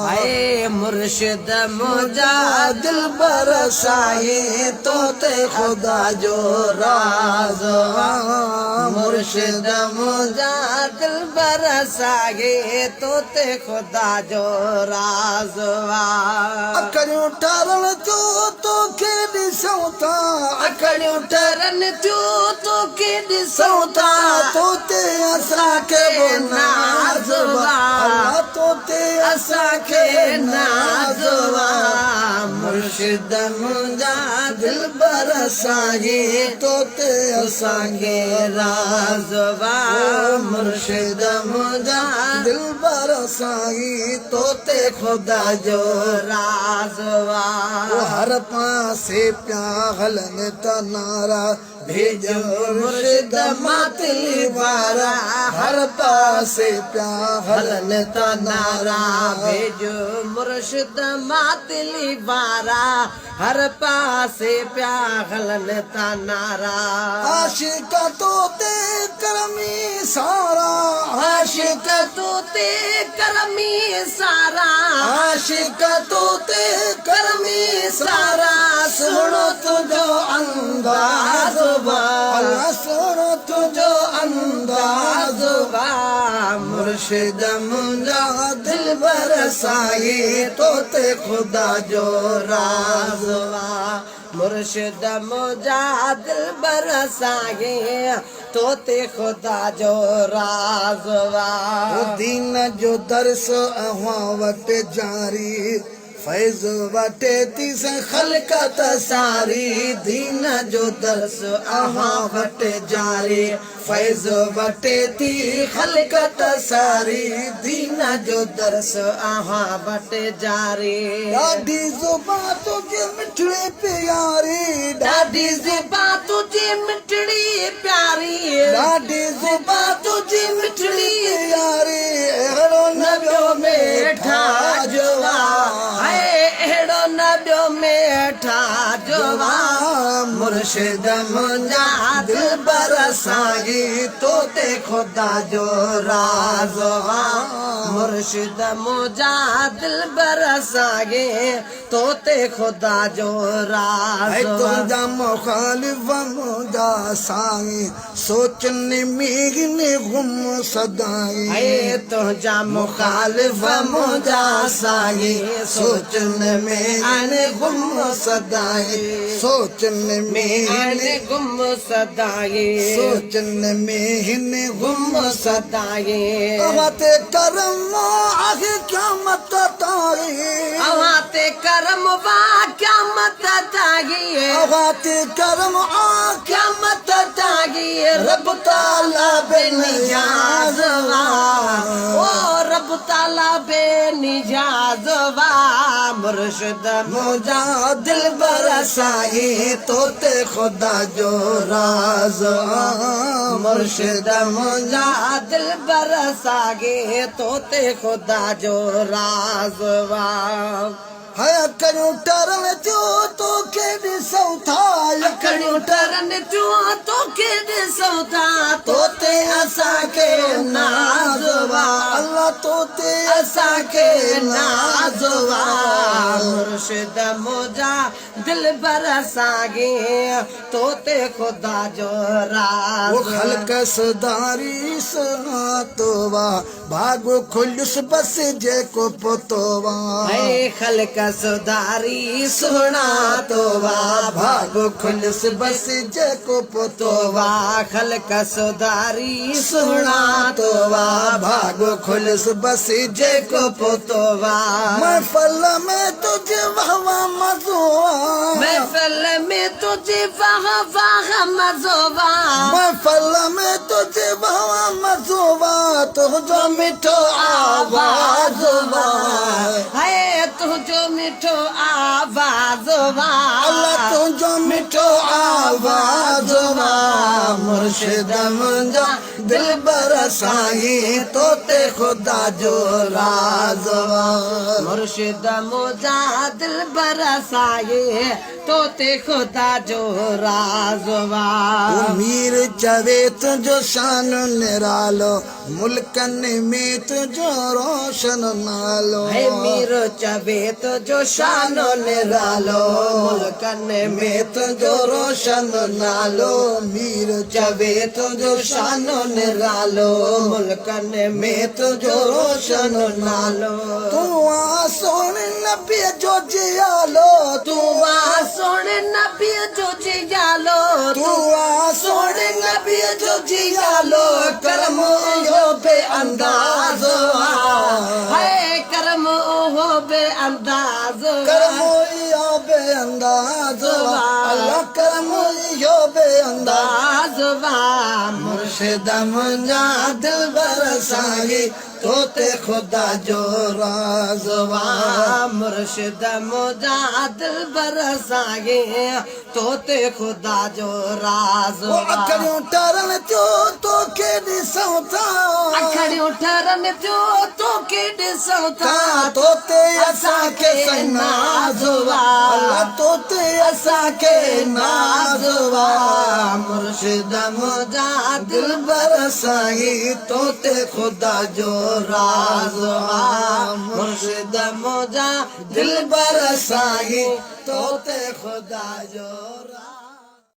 आए मुर्शिद मुझा दिल बरसाए तोते खुदा जो राज़वा मुर्शिद मुझा दिल बरसाए तोते खुदा जो राज़वा अकड़ियूं टरण जो तो के ॾिसूं था अकड़ियूं टरन थियूं तोखे ॾिसूं था तोते असांखे नाज़वा अल्लाह तोते असांखे नाज़वा मुर्शिद मुंहिंजा दिल बरसाए तोते असांखे राज़वा मुर्शिद मुंहिंजा दिल बरसाई तोते ख़ुदा जो राज़वा हर पासे पिया हलनि त नारा भेजो मुर्शिद मातली वारा हर पासे पिया हलन त नारा भेजो मुर्शिद मातली वारा हर पासे पिया हलन त नारा आशिक तोते करमी सारा आशिक तोते करमी सारा आशिक तोते करमी सारा सुनो तुझो अंदाज़ अल्लाह सुनो तुझो अंदाज़ मुर्शिद मुंहिंजा दिल बरसाए तोते ख़ुदा जो राज़वा मुर्शिद मुंहिंजा दिल बरसाए तोते ख़ुदा जो राज़वा दीन जो दर्स अव्हां वटि जारी फैज़ वटे थी खलकत सारी दीन जो दर्स अव्हां वटि जारी फैज़ वटे थी खलकत सारी दीन जो दर्स अव्हां वटि जारी ॾाढी ज़ुबान तुझे मिठड़ी प्यारी ॾाढी ज़ुबान तुझी मिठड़ी प्यारी ॾाढी ज़ुबान तुझी मिठड़ी प्यारी अहिड़ो न ॿियो मेठा जवा अहिड़ो न ॿियो मेठा जवा मुर्शिद मुंहिंजा दिल बरसाए तोते ख़ुदा जो राज़वा मुर्शिद मुंहिंजा दिल बरसाए तोते ख़ुदा जो राज़वा तुंहिंजा मुखालिफ़ मुंहिंजा साईं सोचनि में गुम सदाई ऐ तुंहिंजा मुखालिफ़ मुंहिंजा साईं सोचनि में आने गुम सदाई सोचनि में आने गुम सदाई सोचनि में हिन गुम सदाई ते करम आहे क़यामत ताईं अवां ते करम वा क़यामत ताईं ते करम आ क़यामत ताईं रब ताला बेनियाज़वा ओ रब ताला बेनियाज़वा मुर्शिद मुंहिंजा दिल बरसाए तोते ख़ुदा जो राज़वा मुर्शिद मुंहिंजा दिल बरसाए तोते ख़ुदा जो राज़वा है अकड़ियूं टरण जो तोखे ॾिसूं था अकड़ियूं टरन थियूं तोखे ॾिसूं था तोते असांखे नाज़वा अल्लाह तोते असांखे नाज़वा मुर्शिद मुंहिंजा दिल बरसाए तोते ख़ुदा जो वो राज़ खल्क सदारी सतोवा भागो खुलियुस बस जेको पोतोवा ऐ खल्क सुधारी सुहिणा तो वाह भाॻ खुलियुस बस जेको पोतो वाह खल्क सुधारी सुहिणा तो वाह भाॻ खुलियुस बस जेको पोतो वाह महफल में तुझे वाह मज़ो महफिल में तुझे वाह वाह मज़ो वाह महफल में तुझे वाह मज़ो वाह तुझो मिठो आवाज़ वाह है तुझो मिठो आवाज़ वाह अल्लाह तुझो मिठो आवाज़ वाह मुर्शिद मुंहिंजा दिल बरसाए तोते ख़ुदा जो राज़ वाह मुर्शिद मुंहिंजा दिल बरसाए तोते ख़ुदा जो राज़ वाह मीर चवे तुझो शान निरालो मुल्कन में तुझो रोशन नालो है मीर चबे तो जो शानो निरालो मुल्कन में तो जो रोशन नालो मीर चबे तो जो शानो निरालो मुल्कन में तो जो रोशन नालो तू आ सोने नबी जो जियालो तू आ सोने नबी जो जियालो तू आ सोने नबी जो जियालो करम हो बे अंदाज है करम हो बे अंदाज करमोइयो बे अंदाज अल्लाह करमोइयो बे अंदाज मुर्शिद मुंजा दिल बरसाही तोते खुदा जो राजवा मुर्शिद मुंजा दिल बरसाही तोते खुदा जो राजवा अखड़ियों टरन जो तो के ॾिसूं था अखड़ियों ठरन जो तो के ॾिसूं था तोते असांखे नाज़वा अल्लाह तोते असांखे नाज़वा मुर्शिद मुंजा दिल बरसाही तोते खुदा जो राज़वा मुर्शिद मुंजा दिल बरसाही तोते खुदा जो